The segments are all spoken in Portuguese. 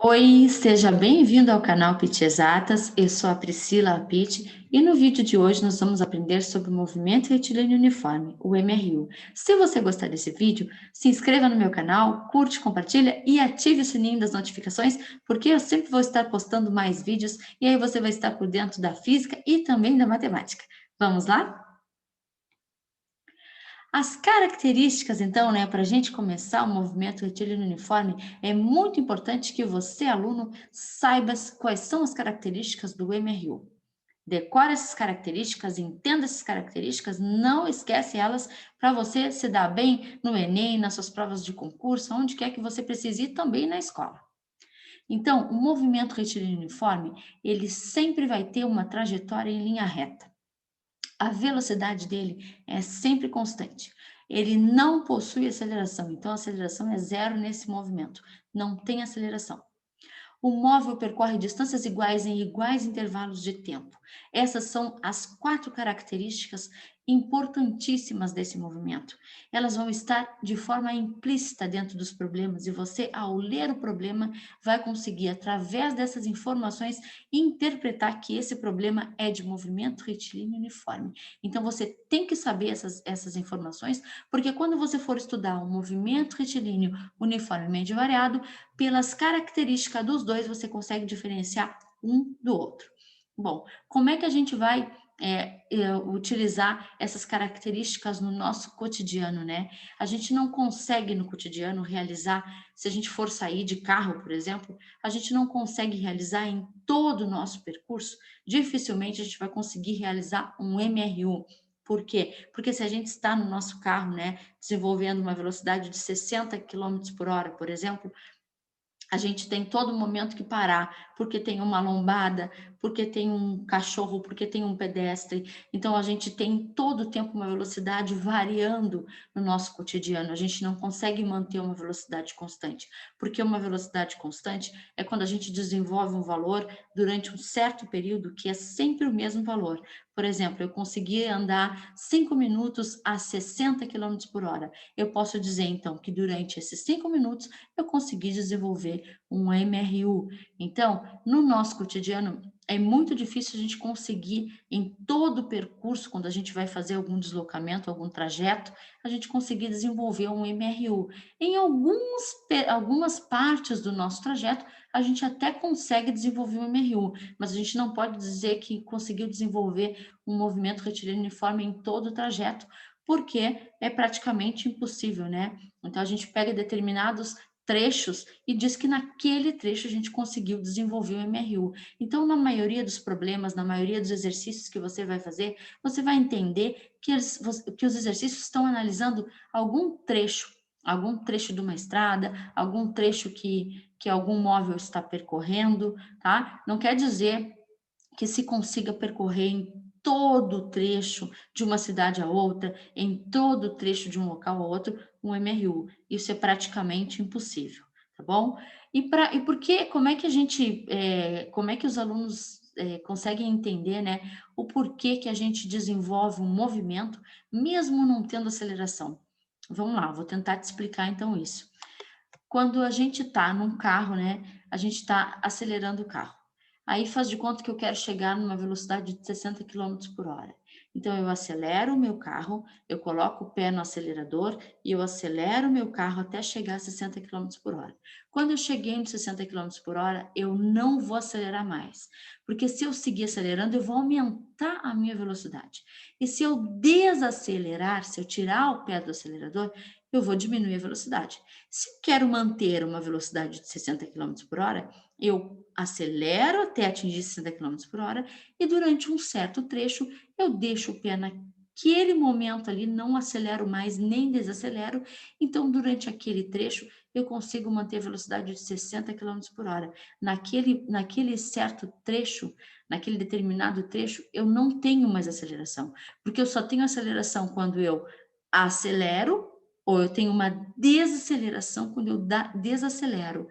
Oi, seja bem-vindo ao canal Pitty Exatas. Eu sou a Priscila Pitty e no vídeo de hoje nós vamos aprender sobre o movimento retilíneo uniforme, o MRU. Se você gostar desse vídeo, se inscreva no meu canal, curte, compartilha e ative o sininho das notificações, porque eu sempre vou estar postando mais vídeos e aí você vai estar por dentro da física e também da matemática. Vamos lá? As características, então, né, para a gente começar o movimento retilíneo uniforme, é muito importante que você, aluno, saiba quais são as características do MRU. Decore essas características, entenda essas características, não esquece elas para você se dar bem no Enem, nas suas provas de concurso, onde quer que você precise ir também na escola. Então, o movimento retilíneo uniforme, ele sempre vai ter uma trajetória em linha reta. A velocidade dele é sempre constante. Ele não possui aceleração, então a aceleração é zero nesse movimento. Não tem aceleração. O móvel percorre distâncias iguais em iguais intervalos de tempo. Essas são as quatro características importantíssimas desse movimento. Elas vão estar de forma implícita dentro dos problemas e você, ao ler o problema, vai conseguir, através dessas informações, interpretar que esse problema é de movimento retilíneo uniforme. Então, você tem que saber essas informações, porque quando você for estudar um movimento retilíneo uniformemente variado, pelas características dos dois, você consegue diferenciar um do outro. Bom, como é que a gente vai utilizar essas características no nosso cotidiano, né? A gente não consegue no cotidiano realizar, se a gente for sair de carro, por exemplo, a gente não consegue realizar em todo o nosso percurso, dificilmente a gente vai conseguir realizar um MRU. Por quê? Porque se a gente está no nosso carro, né, desenvolvendo uma velocidade de 60 quilômetros por hora, por exemplo, a gente tem todo momento que parar, porque tem uma lombada, porque tem um cachorro, porque tem um pedestre. Então, a gente tem todo o tempo uma velocidade variando no nosso cotidiano. A gente não consegue manter uma velocidade constante, porque uma velocidade constante é quando a gente desenvolve um valor durante um certo período que é sempre o mesmo valor. Por exemplo, eu consegui andar 5 minutos a 60 quilômetros por hora. Eu posso dizer, então, que durante esses 5 minutos eu consegui desenvolver um MRU. Então, no nosso cotidiano, é muito difícil a gente conseguir, em todo o percurso, quando a gente vai fazer algum deslocamento, algum trajeto, a gente conseguir desenvolver um MRU. Em algumas partes do nosso trajeto, a gente até consegue desenvolver um MRU, mas a gente não pode dizer que conseguiu desenvolver um movimento retilíneo uniforme em todo o trajeto, porque é praticamente impossível, né? Então, a gente pega determinados trechos e diz que naquele trecho a gente conseguiu desenvolver o MRU. Então, na maioria dos problemas, na maioria dos exercícios que você vai fazer, você vai entender que os exercícios estão analisando algum trecho de uma estrada, algum trecho que algum móvel está percorrendo, tá? Não quer dizer que se consiga percorrer em todo o trecho de uma cidade a outra, em todo o trecho de um local a outro, um MRU. Isso é praticamente impossível, tá bom? E por que, como é que a gente, como é que os alunos conseguem entender, né, o porquê que a gente desenvolve um movimento, mesmo não tendo aceleração? Vamos lá, vou tentar te explicar então isso. Quando a gente está num carro, né, a gente está acelerando o carro. Aí faz de conta que eu quero chegar numa velocidade de 60 quilômetros por hora. Então eu acelero o meu carro, eu coloco o pé no acelerador e eu acelero o meu carro até chegar a 60 quilômetros por hora. Quando eu cheguei nos 60 quilômetros por hora, eu não vou acelerar mais, porque se eu seguir acelerando, eu vou aumentar a minha velocidade. E se eu desacelerar, se eu tirar o pé do acelerador, eu vou diminuir a velocidade. Se eu quero manter uma velocidade de 60 quilômetros por hora, eu acelero até atingir 60 quilômetros por hora e durante um certo trecho eu deixo o pé naquele momento ali, não acelero mais nem desacelero, então durante aquele trecho eu consigo manter a velocidade de 60 quilômetros por hora. Naquele certo trecho, naquele determinado trecho, eu não tenho mais aceleração, porque eu só tenho aceleração quando eu acelero ou eu tenho uma desaceleração quando eu desacelero.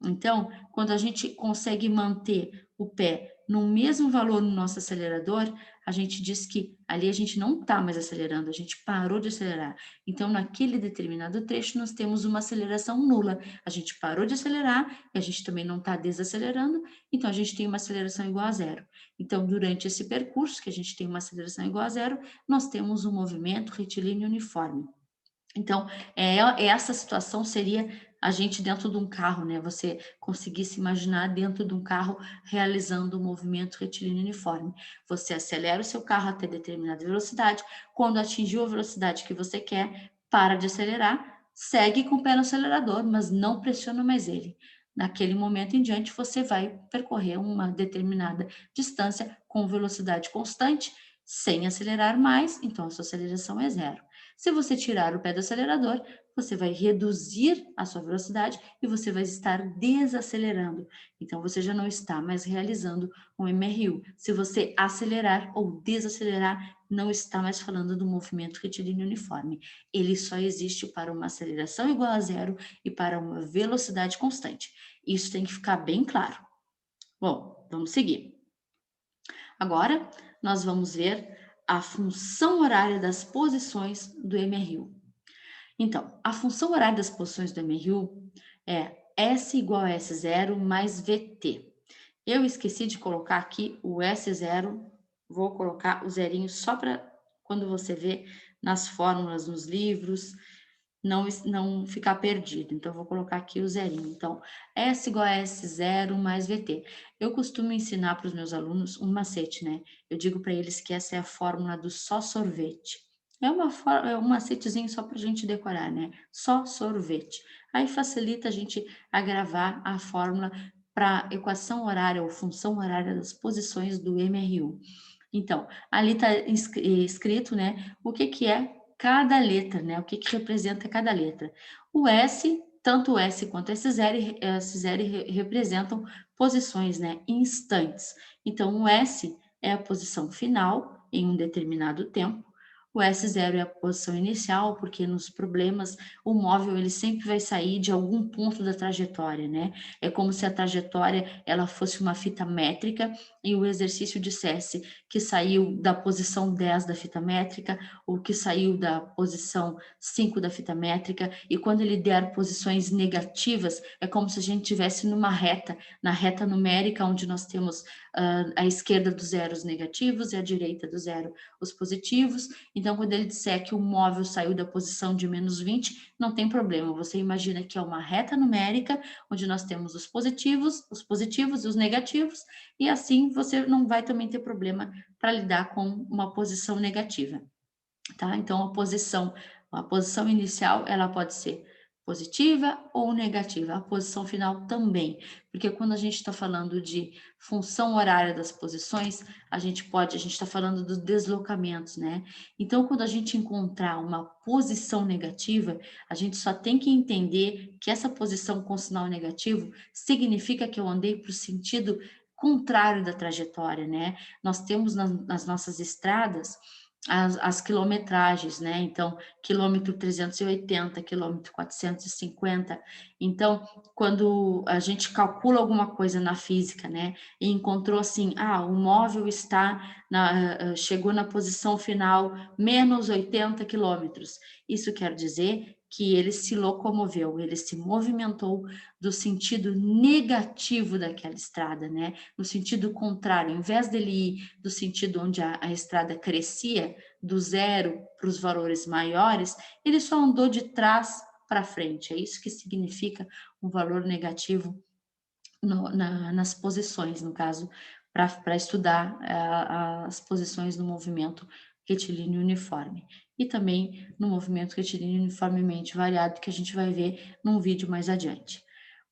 Então, quando a gente consegue manter o pé no mesmo valor no nosso acelerador, a gente diz que ali a gente não está mais acelerando, a gente parou de acelerar. Então, naquele determinado trecho, nós temos uma aceleração nula. A gente parou de acelerar e a gente também não está desacelerando, então a gente tem uma aceleração igual a zero. Então, durante esse percurso, que a gente tem uma aceleração igual a zero, nós temos um movimento retilíneo uniforme. Então, essa situação seria a gente dentro de um carro, né? Você conseguir se imaginar dentro de um carro realizando um movimento retilíneo uniforme. Você acelera o seu carro até determinada velocidade, quando atingiu a velocidade que você quer, para de acelerar, segue com o pé no acelerador, mas não pressiona mais ele. Naquele momento em diante, você vai percorrer uma determinada distância com velocidade constante, sem acelerar mais, então a sua aceleração é zero. Se você tirar o pé do acelerador, você vai reduzir a sua velocidade e você vai estar desacelerando. Então, você já não está mais realizando um MRU. Se você acelerar ou desacelerar, não está mais falando do movimento retilíneo uniforme. Ele só existe para uma aceleração igual a zero e para uma velocidade constante. Isso tem que ficar bem claro. Bom, vamos seguir. Agora, nós vamos ver a função horária das posições do MRU. Então, a função horária das posições do MRU é S igual a S0 mais VT. Eu esqueci de colocar aqui o S0, vou colocar o zerinho só para quando você vê nas fórmulas, nos livros, não ficar perdido. Então, eu vou colocar aqui o zerinho. Então, S igual a S0 mais VT. Eu costumo ensinar para os meus alunos um macete, né? Eu digo para eles que essa é a fórmula do só sorvete. É um macetezinho só para a gente decorar, né? Só sorvete. Aí facilita a gente a gravar a fórmula para equação horária ou função horária das posições do MRU. Então, ali está escrito, né, o que é cada letra, né, o que representa cada letra. O S, tanto o S quanto o S0 representam posições, né, instantes. Então, o S é a posição final em um determinado tempo. O S0 é a posição inicial, porque nos problemas o móvel ele sempre vai sair de algum ponto da trajetória, né? É como se a trajetória ela fosse uma fita métrica e o exercício dissesse que saiu da posição 10 da fita métrica ou que saiu da posição 5 da fita métrica, e quando ele der posições negativas, é como se a gente estivesse numa reta, na reta numérica, onde nós temos à esquerda dos zeros negativos e à direita do zero os positivos. Então, quando ele disser que o móvel saiu da posição de menos 20, não tem problema. Você imagina que é uma reta numérica, onde nós temos os positivos e os negativos, e assim você não vai também ter problema para lidar com uma posição negativa, tá? Então, a posição inicial, ela pode ser positiva ou negativa, a posição final também, porque quando a gente está falando de função horária das posições, a gente está falando dos deslocamentos, né? Então, quando a gente encontrar uma posição negativa, a gente só tem que entender que essa posição com sinal negativo significa que eu andei para o sentido contrário da trajetória, né? Nós temos nas nossas estradas as quilometragens, né? Então, quilômetro 380, quilômetro 450. Então, quando a gente calcula alguma coisa na física, né? E encontrou assim, o móvel chegou na posição final menos 80 quilômetros. Isso quer dizer que ele se locomoveu, ele se movimentou do sentido negativo daquela estrada, né? No sentido contrário, em vez dele ir do sentido onde a estrada crescia, do zero para os valores maiores, ele só andou de trás para frente. É isso que significa um valor negativo nas posições, no caso, para estudar as posições no movimento retilíneo uniforme. E também no movimento retilíneo uniformemente variado, que a gente vai ver num vídeo mais adiante.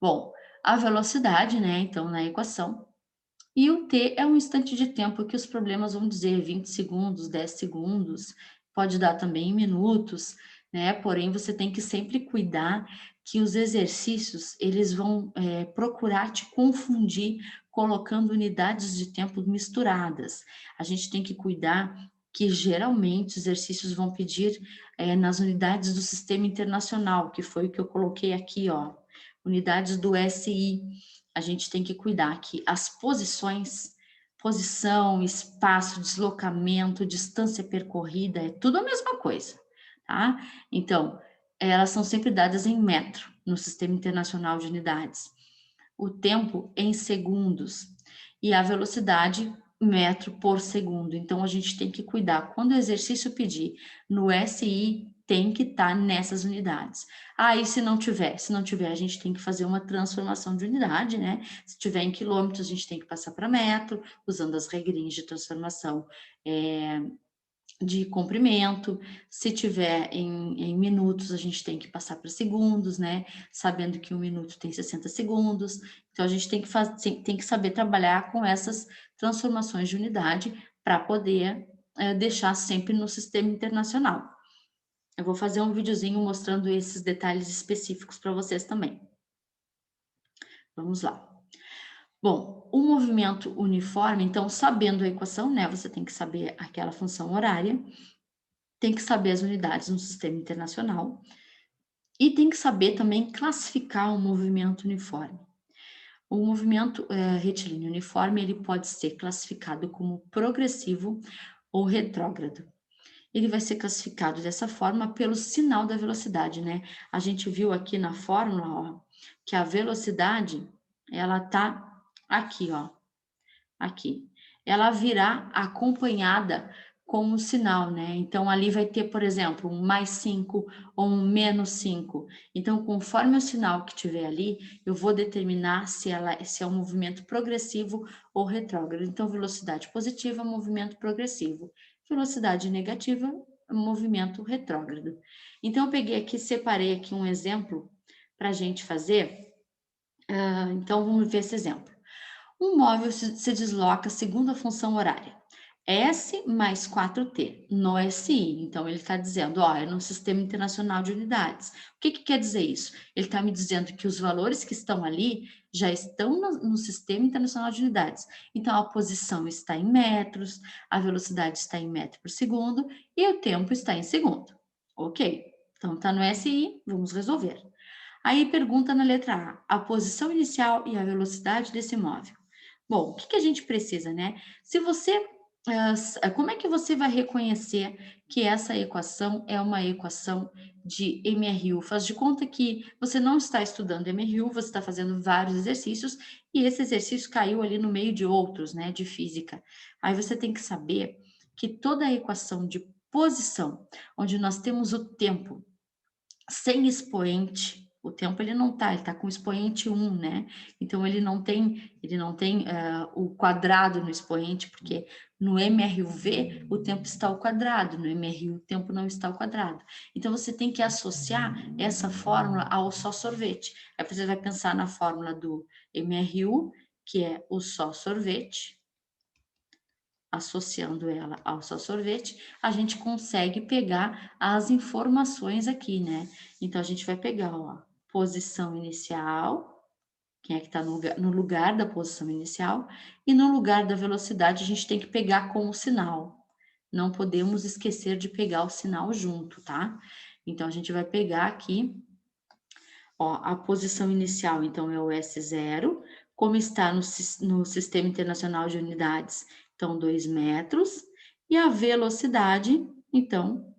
Bom, a velocidade, né, então, na equação, e o T é um instante de tempo que os problemas vão dizer 20 segundos, 10 segundos, pode dar também em minutos, né? Porém, você tem que sempre cuidar que os exercícios, eles vão procurar te confundir colocando unidades de tempo misturadas. A gente tem que cuidar que geralmente os exercícios vão pedir nas unidades do Sistema Internacional, que foi o que eu coloquei aqui, ó, unidades do SI. A gente tem que cuidar que as posições posição, espaço, deslocamento, distância percorrida, é tudo a mesma coisa, tá? Então, elas são sempre dadas em metro no Sistema Internacional de Unidades. O tempo em segundos e a velocidade metro por segundo. Então, a gente tem que cuidar. Quando o exercício pedir no SI, tem que estar nessas unidades. Aí, se não tiver, a gente tem que fazer uma transformação de unidade, né? Se tiver em quilômetros, a gente tem que passar para metro, usando as regrinhas de transformação de comprimento. Se tiver em minutos, a gente tem que passar para segundos, né? Sabendo que um minuto tem 60 segundos. Então, a gente tem que saber trabalhar com essas transformações de unidade para poder deixar sempre no sistema internacional. Eu vou fazer um videozinho mostrando esses detalhes específicos para vocês também. Vamos lá. Bom, o movimento uniforme, então, sabendo a equação, né? Você tem que saber aquela função horária, tem que saber as unidades no sistema internacional e tem que saber também classificar o movimento uniforme. O movimento retilíneo uniforme, ele pode ser classificado como progressivo ou retrógrado. Ele vai ser classificado dessa forma pelo sinal da velocidade, né? A gente viu aqui na fórmula, ó, que a velocidade, ela tá aqui, ó, aqui. Ela virá acompanhada com um sinal, né? Então, ali vai ter, por exemplo, um +5 ou um -5. Então, conforme o sinal que tiver ali, eu vou determinar se é um movimento progressivo ou retrógrado. Então, velocidade positiva, movimento progressivo. Velocidade negativa, movimento retrógrado. Então, eu peguei aqui, separei aqui um exemplo para a gente fazer. Então, vamos ver esse exemplo. Um móvel se desloca segundo a função horária. S mais 4T no SI. Então, ele está dizendo, ó, é no Sistema Internacional de Unidades. O que quer dizer isso? Ele está me dizendo que os valores que estão ali já estão no Sistema Internacional de Unidades. Então, a posição está em metros, a velocidade está em metro por segundo e o tempo está em segundo. Ok? Então, está no SI, vamos resolver. Aí, pergunta na letra A posição inicial e a velocidade desse móvel. Bom, o que a gente precisa, né? Se você, como é que você vai reconhecer que essa equação é uma equação de MRU? Faz de conta que você não está estudando MRU, você está fazendo vários exercícios e esse exercício caiu ali no meio de outros, né, de física. Aí você tem que saber que toda a equação de posição, onde nós temos o tempo sem expoente, o tempo ele não tá, ele tá com expoente 1, né? Então ele não tem o quadrado no expoente, porque no MRUV o tempo está ao quadrado, no MRU o tempo não está ao quadrado. Então você tem que associar essa fórmula ao só sorvete. Aí você vai pensar na fórmula do MRU, que é o só sorvete, associando ela ao só sorvete, a gente consegue pegar as informações aqui, né? Então, a gente vai pegar, ó, posição inicial, quem é que está no lugar da posição inicial, e no lugar da velocidade a gente tem que pegar com o sinal. Não podemos esquecer de pegar o sinal junto, tá? Então, a gente vai pegar aqui, ó, a posição inicial, então, é o S0, como está no Sistema Internacional de Unidades, então, 2 metros, e a velocidade, então,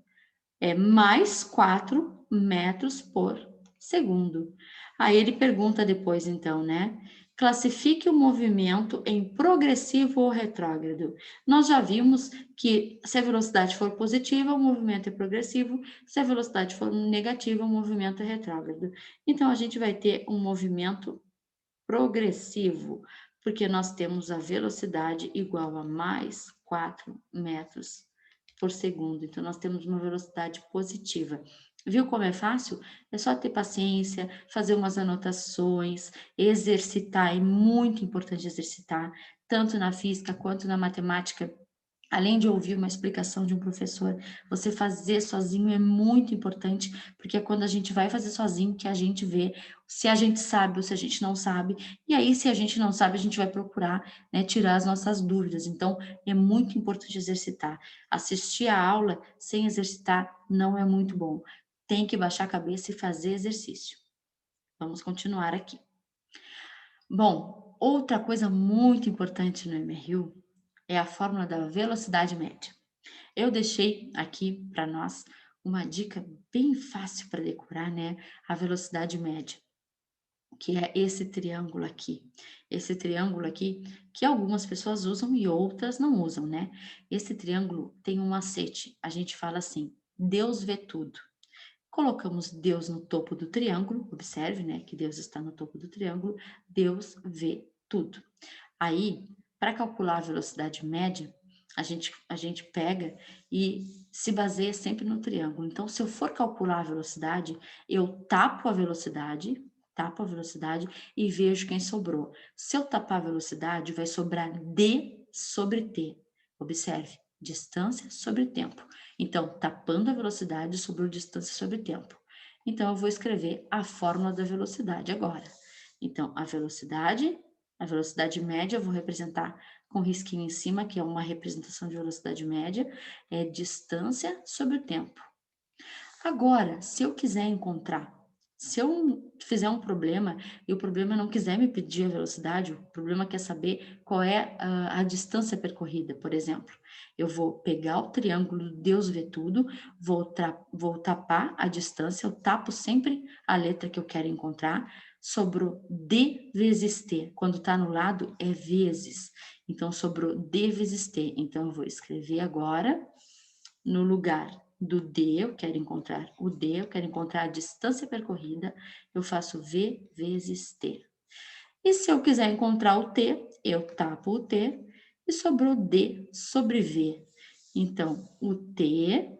é mais 4 metros por segundo. Aí ele pergunta depois, então, né? Classifique o movimento em progressivo ou retrógrado. Nós já vimos que se a velocidade for positiva, o movimento é progressivo, se a velocidade for negativa, o movimento é retrógrado. Então, a gente vai ter um movimento progressivo, porque nós temos a velocidade igual a mais 4 metros por segundo. Então, nós temos uma velocidade positiva. Viu como é fácil? É só ter paciência, fazer umas anotações, exercitar. É muito importante exercitar, tanto na física quanto na matemática. Além de ouvir uma explicação de um professor, você fazer sozinho é muito importante, porque é quando a gente vai fazer sozinho que a gente vê se a gente sabe ou se a gente não sabe. E aí, se a gente não sabe, a gente vai procurar, né, tirar as nossas dúvidas. Então, é muito importante exercitar. Assistir a aula sem exercitar não é muito bom. Tem que baixar a cabeça e fazer exercício. Vamos continuar aqui. Bom, outra coisa muito importante no MRU é a fórmula da velocidade média. Eu deixei aqui para nós uma dica bem fácil para decorar, né? A velocidade média, que é esse triângulo aqui. Esse triângulo aqui, que algumas pessoas usam e outras não usam, né? Esse triângulo tem um macete. A gente fala assim: Deus vê tudo. Colocamos Deus no topo do triângulo, observe, né, que Deus está no topo do triângulo, Deus vê tudo. Aí, para calcular a velocidade média, a gente pega e se baseia sempre no triângulo. Então, se eu for calcular a velocidade, eu tapo a velocidade e vejo quem sobrou. Se eu tapar a velocidade, vai sobrar D sobre T. Observe, distância sobre tempo. Então, tapando a velocidade, sobrou distância sobre tempo. Então, eu vou escrever a fórmula da velocidade agora. Então, a velocidade média, eu vou representar com risquinho em cima, que é uma representação de velocidade média, é distância sobre o tempo. Agora, se eu quiser encontrar, se eu fizer um problema e o problema não quiser me pedir a velocidade, o problema quer saber qual é a distância percorrida, por exemplo. Eu vou pegar o triângulo Deus vê tudo, vou tapar a distância, eu tapo sempre a letra que eu quero encontrar, sobrou D vezes T. Quando está no lado, é vezes. Então, sobrou D vezes T. Então, eu vou escrever agora no lugar do D, eu quero encontrar o D, eu quero encontrar a distância percorrida, eu faço V vezes T. E se eu quiser encontrar o T, eu tapo o T e sobrou D sobre V. Então, o T,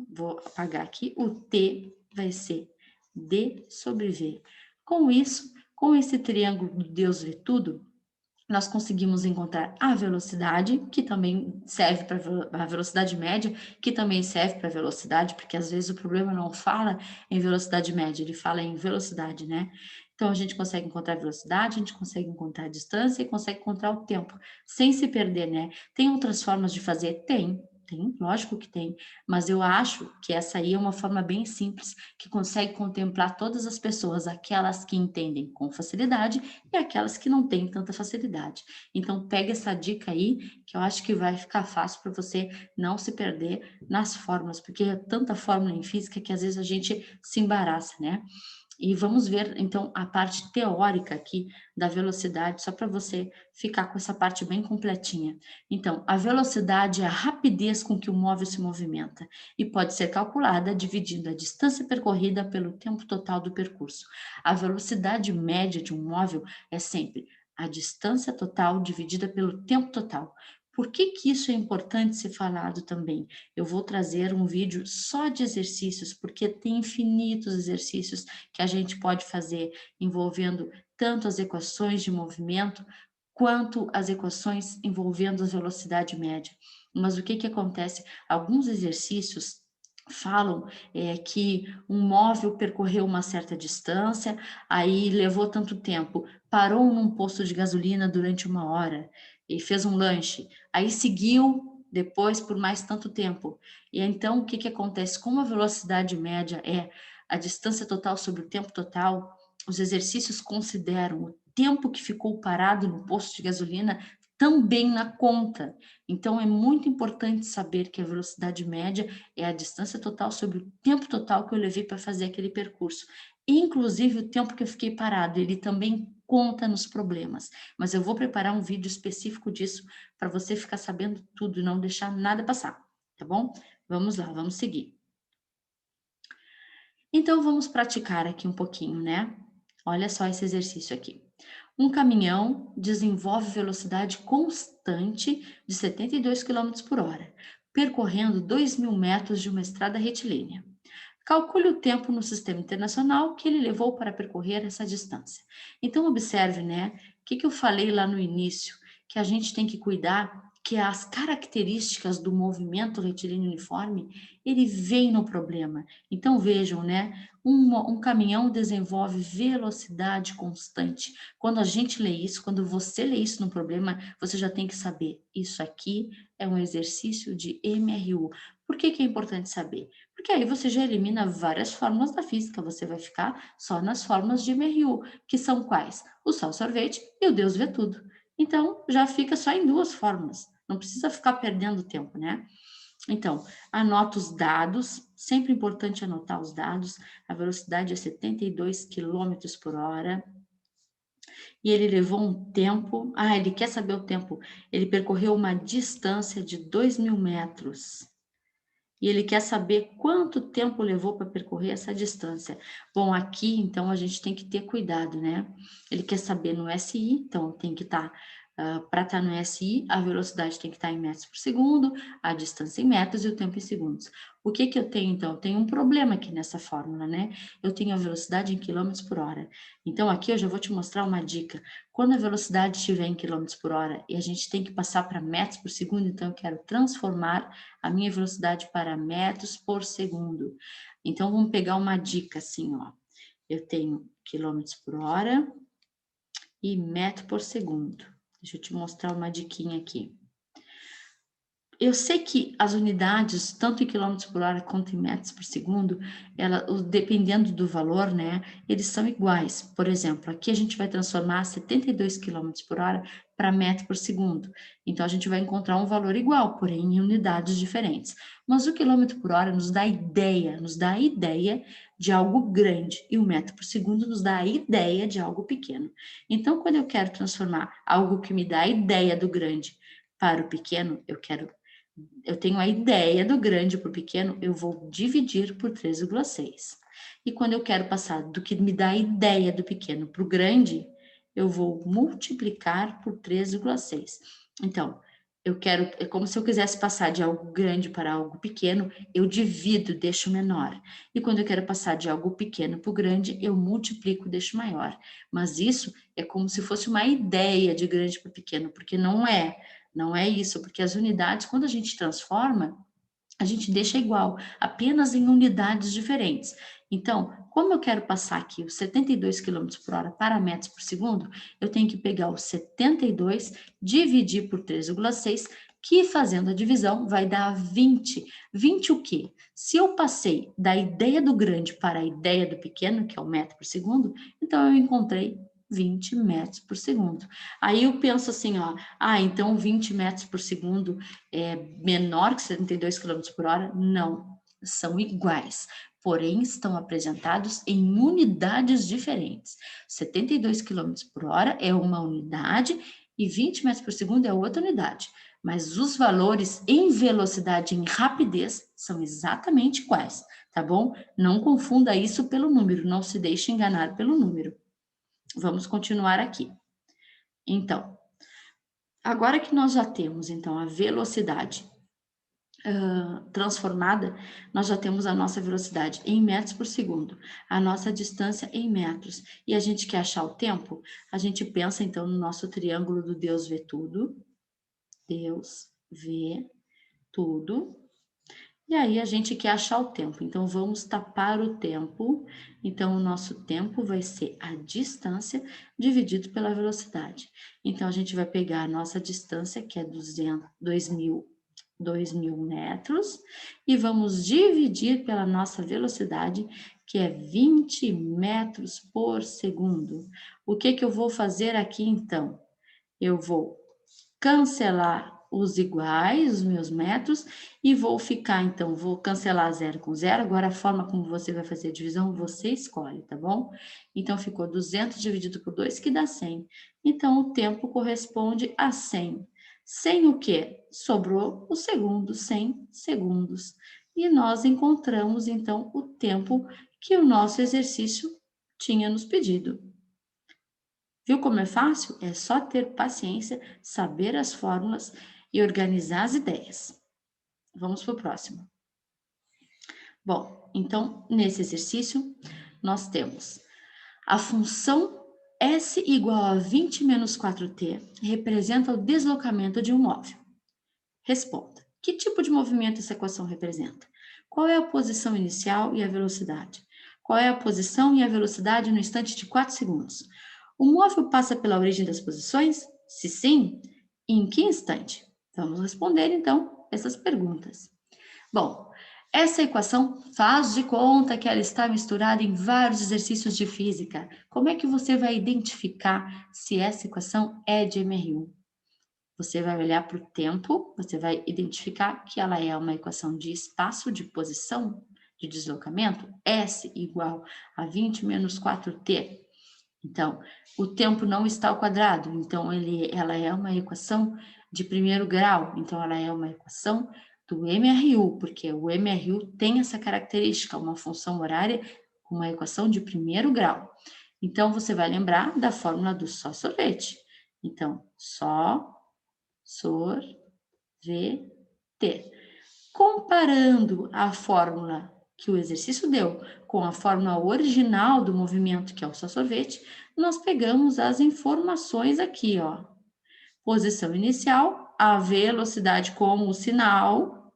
vou apagar aqui, o T vai ser D sobre V. Com isso, com esse triângulo do Deus vê tudo, nós conseguimos encontrar a velocidade, que também serve para a velocidade média, que também serve para a velocidade, porque às vezes o problema não fala em velocidade média, ele fala em velocidade, né? Então a gente consegue encontrar a velocidade, a gente consegue encontrar a distância e consegue encontrar o tempo, sem se perder, né? Tem outras formas de fazer? Tem, lógico que tem, mas eu acho que essa aí é uma forma bem simples, que consegue contemplar todas as pessoas, aquelas que entendem com facilidade e aquelas que não têm tanta facilidade. Então, pega essa dica aí, que eu acho que vai ficar fácil para você não se perder nas fórmulas, porque é tanta fórmula em física que às vezes a gente se embaraça, né? E vamos ver, então, a parte teórica aqui da velocidade, só para você ficar com essa parte bem completinha. Então, a velocidade é a rapidez com que o móvel se movimenta e pode ser calculada dividindo a distância percorrida pelo tempo total do percurso. A velocidade média de um móvel é sempre a distância total dividida pelo tempo total. Por que que isso é importante ser falado também? Eu vou trazer um vídeo só de exercícios, porque tem infinitos exercícios que a gente pode fazer envolvendo tanto as equações de movimento quanto as equações envolvendo a velocidade média. Mas o que que acontece? Alguns exercícios falam que um móvel percorreu uma certa distância, aí levou tanto tempo, parou num posto de gasolina durante 1 hora e fez um lanche, aí seguiu depois por mais tanto tempo. E então o que que acontece? Como a velocidade média é a distância total sobre o tempo total, os exercícios consideram o tempo que ficou parado no posto de gasolina também na conta. Então, é muito importante saber que a velocidade média é a distância total sobre o tempo total que eu levei para fazer aquele percurso. Inclusive, o tempo que eu fiquei parado, ele também conta nos problemas. Mas eu vou preparar um vídeo específico disso para você ficar sabendo tudo e não deixar nada passar, tá bom? Vamos lá, vamos seguir. Então, vamos praticar aqui um pouquinho, né? Olha só esse exercício aqui. Um caminhão desenvolve velocidade constante de 72 km por hora, percorrendo 2.000 metros de uma estrada retilínea. Calcule o tempo no sistema internacional que ele levou para percorrer essa distância. Então, observe, né? O que eu falei lá no início, que a gente tem que cuidar que as características do movimento retilíneo uniforme, ele vem no problema. Então, vejam, né? Um caminhão desenvolve velocidade constante. Quando a gente lê isso, quando você lê isso no problema, você já tem que saber, isso aqui é um exercício de MRU. Por que que é importante saber? Porque aí você já elimina várias fórmulas da física, você vai ficar só nas fórmulas de MRU, que são quais? O sol sorvete e o Deus vê tudo. Então, já fica só em 2 fórmulas, não precisa ficar perdendo tempo, né? Então, anota os dados, sempre importante anotar os dados. A velocidade é 72 quilômetros por hora. E ele levou um tempo. Ah, ele quer saber o tempo. Ele percorreu uma distância de 2.000 metros. E ele quer saber quanto tempo levou para percorrer essa distância. Bom, aqui, então, a gente tem que ter cuidado, né? Ele quer saber no SI, então tem que estar, para estar no SI, a velocidade tem que estar em metros por segundo, a distância em metros e o tempo em segundos. O que que eu tenho, então? Eu tenho um problema aqui nessa fórmula, né? Eu tenho a velocidade em quilômetros por hora. Então, aqui eu já vou te mostrar uma dica. Quando a velocidade estiver em quilômetros por hora e a gente tem que passar para metros por segundo, então eu quero transformar a minha velocidade para metros por segundo. Então, vamos pegar uma dica assim, ó. Eu tenho quilômetros por hora e metro por segundo. Deixa eu te mostrar uma diquinha aqui. Eu sei que as unidades, tanto em quilômetros por hora quanto em metros por segundo, dependendo do valor, né, eles são iguais. Por exemplo, aqui a gente vai transformar 72 quilômetros por hora para metro por segundo. Então, a gente vai encontrar um valor igual, porém em unidades diferentes. Mas o quilômetro por hora nos dá a ideia de algo grande, e o metro por segundo nos dá a ideia de algo pequeno. Então, quando eu quero transformar algo que me dá a ideia do grande para o pequeno, eu tenho a ideia do grande para o pequeno, eu vou dividir por 3,6. E quando eu quero passar do que me dá a ideia do pequeno para o grande, eu vou multiplicar por 3,6. Então, é como se eu quisesse passar de algo grande para algo pequeno, eu divido, deixo menor. E quando eu quero passar de algo pequeno para o grande, eu multiplico, deixo maior. Mas isso é como se fosse uma ideia de grande para pequeno, porque não é. Não é isso, porque as unidades, quando a gente transforma, a gente deixa igual, apenas em unidades diferentes. Então, como eu quero passar aqui os 72 quilômetros por hora para metros por segundo, eu tenho que pegar o 72, dividir por 3,6, que fazendo a divisão vai dar 20. 20 o quê? Se eu passei da ideia do grande para a ideia do pequeno, que é o metro por segundo, então eu encontrei 20 metros por segundo. Aí eu penso assim, ó, então 20 metros por segundo é menor que 72 km por hora? Não, são iguais, porém estão apresentados em unidades diferentes. 72 km por hora é uma unidade e 20 metros por segundo é outra unidade. Mas os valores em velocidade e em rapidez são exatamente iguais, tá bom? Não confunda isso pelo número, não se deixe enganar pelo número. Vamos continuar aqui. Então, agora que nós já temos, então, a velocidade transformada, nós já temos a nossa velocidade em metros por segundo, a nossa distância em metros, e a gente quer achar o tempo, a gente pensa, então, no nosso triângulo do Deus vê tudo, Deus vê tudo, e aí a gente quer achar o tempo, então vamos tapar o tempo, então o nosso tempo vai ser a distância dividido pela velocidade. Então a gente vai pegar a nossa distância, que é 2.000 metros, e vamos dividir pela nossa velocidade, que é 20 metros por segundo. O que que eu vou fazer aqui então? Eu vou cancelar os iguais, os meus metros, e vou ficar, então, vou cancelar 0 com 0. Agora, a forma como você vai fazer a divisão, você escolhe, tá bom? Então, ficou 200 dividido por 2, que dá 100. Então, o tempo corresponde a 100. 100 o quê? Sobrou o segundo, 100 segundos. E nós encontramos, então, o tempo que o nosso exercício tinha nos pedido. Viu como é fácil? É só ter paciência, saber as fórmulas e organizar as ideias. Vamos para o próximo. Bom, então, nesse exercício, nós temos a função S igual a 20 menos 4t representa o deslocamento de um móvel. Responda. Que tipo de movimento essa equação representa? Qual é a posição inicial e a velocidade? Qual é a posição e a velocidade no instante de 4 segundos? O móvel passa pela origem das posições? Se sim, em que instante? Vamos responder, então, essas perguntas. Bom, essa equação faz de conta que ela está misturada em vários exercícios de física. Como é que você vai identificar se essa equação é de MRU? Você vai olhar para o tempo, você vai identificar que ela é uma equação de espaço de posição, de deslocamento, S igual a 20 menos 4t. Então, o tempo não está ao quadrado, então ela é uma equação de primeiro grau, então ela é uma equação do MRU, porque o MRU tem essa característica, uma função horária com uma equação de primeiro grau. Então, você vai lembrar da fórmula do só sorvete. Então, só sorvete. Comparando a fórmula que o exercício deu com a fórmula original do movimento, que é o só sorvete, nós pegamos as informações aqui, ó. Posição inicial, a velocidade como o sinal.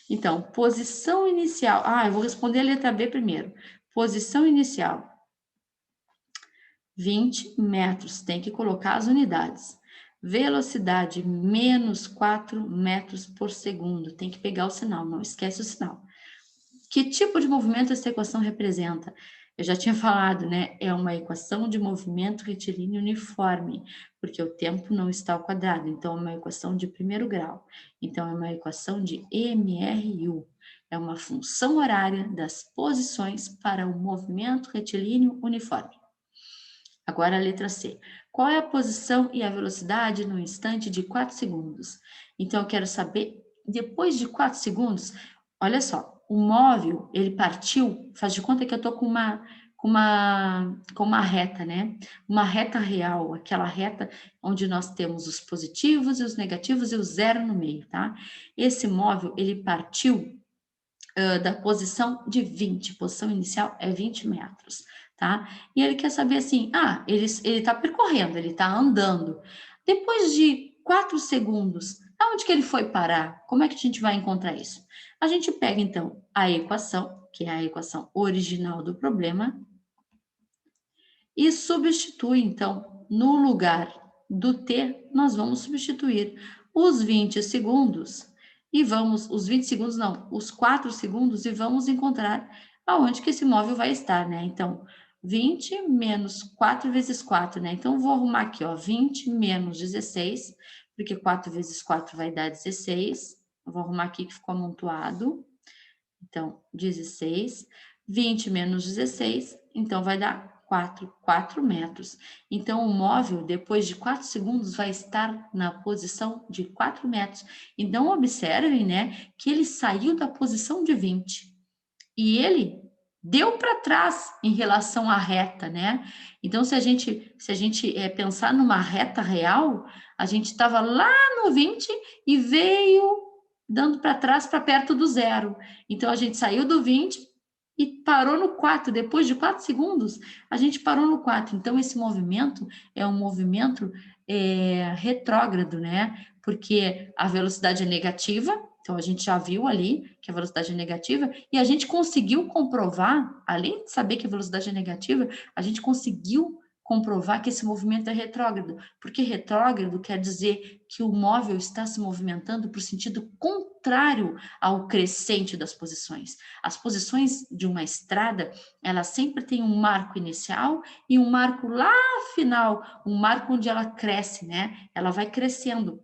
Então, posição inicial. Eu vou responder a letra B primeiro. Posição inicial, 20 metros. Tem que colocar as unidades. Velocidade, menos 4 metros por segundo. Tem que pegar o sinal, não esquece o sinal. Que tipo de movimento essa equação representa? Eu já tinha falado, né? É uma equação de movimento retilíneo uniforme, porque o tempo não está ao quadrado, então é uma equação de primeiro grau. Então, é uma equação de MRU. É uma função horária das posições para o movimento retilíneo uniforme. Agora a letra C. Qual é a posição e a velocidade no instante de 4 segundos? Então, eu quero saber, depois de 4 segundos, olha só, o móvel, ele partiu, faz de conta que eu estou com uma reta, né? Uma reta real, aquela reta onde nós temos os positivos e os negativos e o zero no meio, tá? Esse móvel, ele partiu da posição de 20, posição inicial é 20 metros, tá? E ele quer saber assim, ele está percorrendo, ele está andando. Depois de 4 segundos, aonde que ele foi parar? Como é que a gente vai encontrar isso? A gente pega, então, a equação, que é a equação original do problema, e substitui, então, no lugar do t, nós vamos substituir os 20 segundos os 20 segundos não, os 4 segundos e vamos encontrar aonde que esse móvel vai estar, né? Então, 20 menos 4 vezes 4, né? Então, vou arrumar aqui, ó, 20 menos 16, porque 4 vezes 4 vai dar 16. Eu vou arrumar aqui que ficou amontoado. Então, 16, 20 menos 16, então vai dar 4 metros. Então, o móvel, depois de 4 segundos, vai estar na posição de 4 metros. Então, observem, né, que ele saiu da posição de 20 e ele deu para trás em relação à reta, né? Então, se a gente pensar numa reta real, a gente estava lá no 20 e veio dando para trás para perto do zero. Então, a gente saiu do 20 e parou no 4. Depois de 4 segundos, a gente parou no 4. Então, esse movimento é um movimento retrógrado, né? Porque a velocidade é negativa, então a gente já viu ali que a velocidade é negativa, e a gente conseguiu comprovar, além de saber que a velocidade é negativa, a gente conseguiu comprovar que esse movimento é retrógrado, porque retrógrado quer dizer que o móvel está se movimentando para o sentido contrário ao crescente das posições. As posições de uma estrada, elas sempre têm um marco inicial e um marco lá final, um marco onde ela cresce, né? Ela vai crescendo.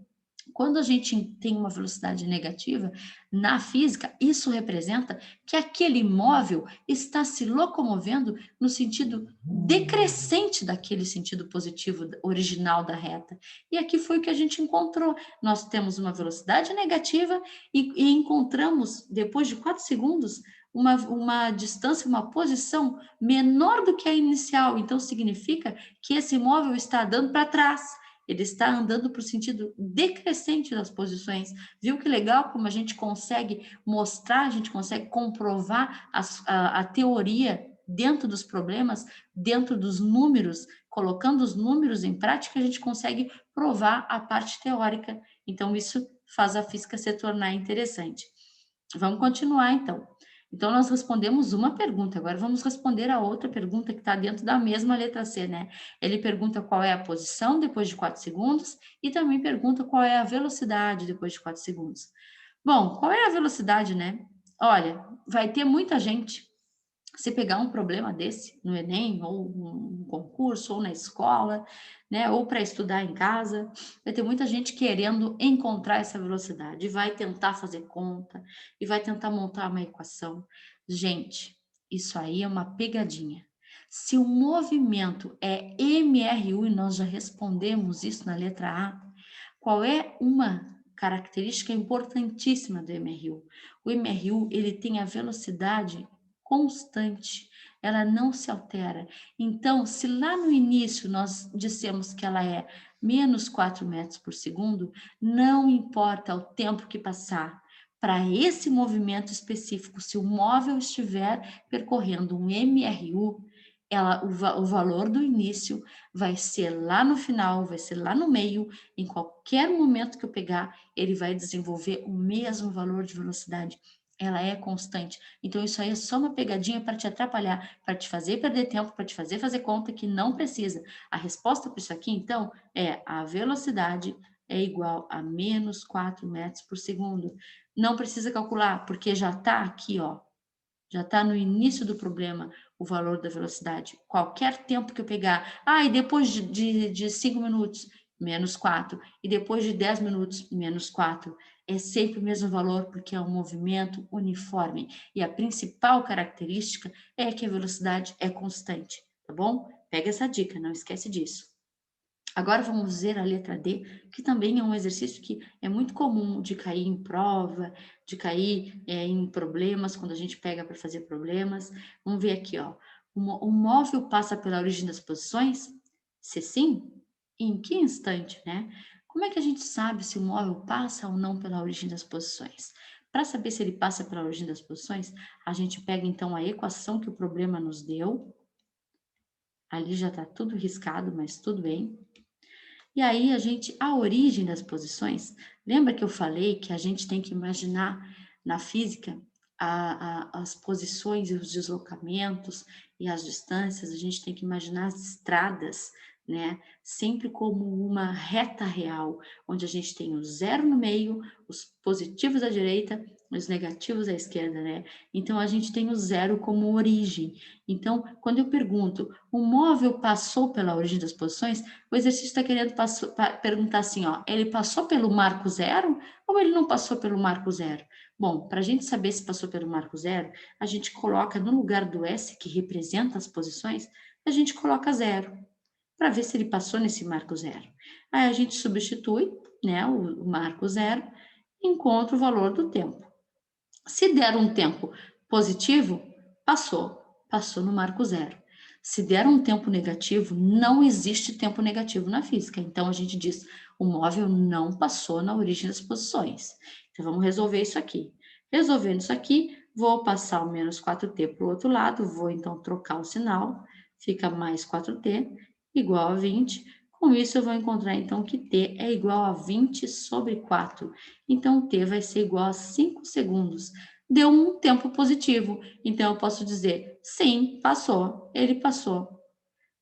Quando a gente tem uma velocidade negativa, na física, isso representa que aquele móvel está se locomovendo no sentido decrescente daquele sentido positivo original da reta. E aqui foi o que a gente encontrou. Nós temos uma velocidade negativa e encontramos, depois de 4 segundos, uma distância, uma posição menor do que a inicial. Então, significa que esse móvel está dando para trás. Ele está andando para o sentido decrescente das posições. Viu que legal como a gente consegue mostrar, a gente consegue comprovar a teoria dentro dos problemas, dentro dos números, colocando os números em prática, a gente consegue provar a parte teórica. Então, isso faz a física se tornar interessante. Vamos continuar, então. Então, nós respondemos uma pergunta, agora vamos responder a outra pergunta que está dentro da mesma letra C, né? Ele pergunta qual é a posição depois de 4 segundos e também pergunta qual é a velocidade depois de 4 segundos. Bom, qual é a velocidade, né? Olha, vai ter muita gente Se pegar um problema desse no Enem, ou um concurso, ou na escola, né, ou para estudar em casa, vai ter muita gente querendo encontrar essa velocidade, e vai tentar fazer conta, e vai tentar montar uma equação. Gente, isso aí é uma pegadinha. Se o movimento é MRU, e nós já respondemos isso na letra A, qual é uma característica importantíssima do MRU? O MRU, ele tem a velocidade constante, ela não se altera. Então, se lá no início nós dissemos que ela é menos 4 metros por segundo, não importa o tempo que passar. Para esse movimento específico, se o móvel estiver percorrendo um MRU, o valor do início vai ser lá no final, vai ser lá no meio, em qualquer momento que eu pegar, ele vai desenvolver o mesmo valor de velocidade. Ela é constante. Então, isso aí é só uma pegadinha para te atrapalhar, para te fazer perder tempo, para te fazer conta que não precisa. A resposta para isso aqui, então, é a velocidade é igual a menos 4 metros por segundo. Não precisa calcular, porque já está aqui, ó. Já está no início do problema o valor da velocidade. Qualquer tempo que eu pegar, e depois de 5 minutos, menos 4, e depois de 10 minutos, menos 4. É sempre o mesmo valor, porque é um movimento uniforme. E a principal característica é que a velocidade é constante, tá bom? Pega essa dica, não esquece disso. Agora vamos ver a letra D, que também é um exercício que é muito comum de cair em prova, de cair em problemas, quando a gente pega para fazer problemas. Vamos ver aqui, ó. O móvel passa pela origem das posições? Se sim, em que instante, né? Como é que a gente sabe se o móvel passa ou não pela origem das posições? Para saber se ele passa pela origem das posições, a gente pega então a equação que o problema nos deu. Ali já está tudo riscado, mas tudo bem. E aí a origem das posições, lembra que eu falei que a gente tem que imaginar na física as posições e os deslocamentos e as distâncias, a gente tem que imaginar as estradas, né? Sempre como uma reta real, onde a gente tem o zero no meio, os positivos à direita, os negativos à esquerda, né? Então a gente tem o zero como origem. Então, quando eu pergunto, o móvel passou pela origem das posições? O exercício está querendo perguntar assim, ó, ele passou pelo marco zero ou ele não passou pelo marco zero? Bom, para a gente saber se passou pelo marco zero, a gente coloca no lugar do S, que representa as posições, a gente coloca zero, para ver se ele passou nesse marco zero. Aí a gente substitui, né, o marco zero, e encontra o valor do tempo. Se der um tempo positivo, passou no marco zero. Se der um tempo negativo, não existe tempo negativo na física. Então a gente diz, o móvel não passou na origem das posições. Então vamos resolver isso aqui. Resolvendo isso aqui, vou passar o menos 4t para o outro lado, vou então trocar o sinal, fica mais 4t igual a 20. Com isso eu vou encontrar então que t é igual a 20 sobre 4. Então t vai ser igual a 5 segundos. Deu um tempo positivo. Então, eu posso dizer, sim, passou, ele passou.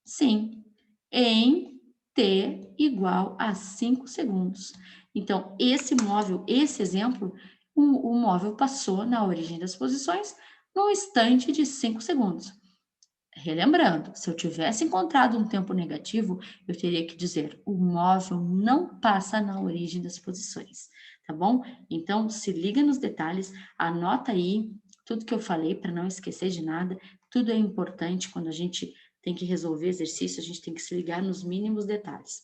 Sim, em t igual a 5 segundos. Então, esse móvel, esse exemplo, o móvel passou na origem das posições num instante de 5 segundos. Relembrando, se eu tivesse encontrado um tempo negativo, eu teria que dizer, o móvel não passa na origem das posições, tá bom? Então, se liga nos detalhes, anota aí tudo que eu falei para não esquecer de nada, tudo é importante quando a gente tem que resolver exercício, a gente tem que se ligar nos mínimos detalhes.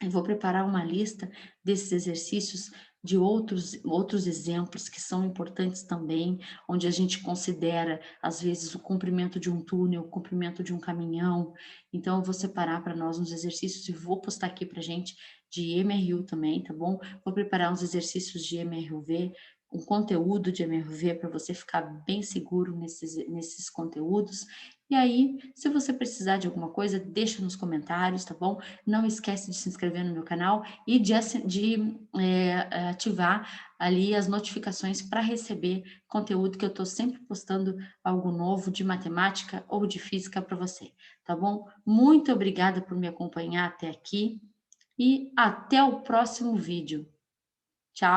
Eu vou preparar uma lista desses exercícios de outros exemplos que são importantes também, onde a gente considera, às vezes, o comprimento de um túnel, o comprimento de um caminhão. Então, eu vou separar para nós uns exercícios e vou postar aqui para a gente de MRU também, tá bom? Vou preparar uns exercícios de MRUV, um conteúdo de MRV para você ficar bem seguro nesses conteúdos. E aí, se você precisar de alguma coisa, deixa nos comentários, tá bom? Não esquece de se inscrever no meu canal e de ativar ali as notificações para receber conteúdo que eu estou sempre postando algo novo de matemática ou de física para você, tá bom? Muito obrigada por me acompanhar até aqui e até o próximo vídeo. Tchau!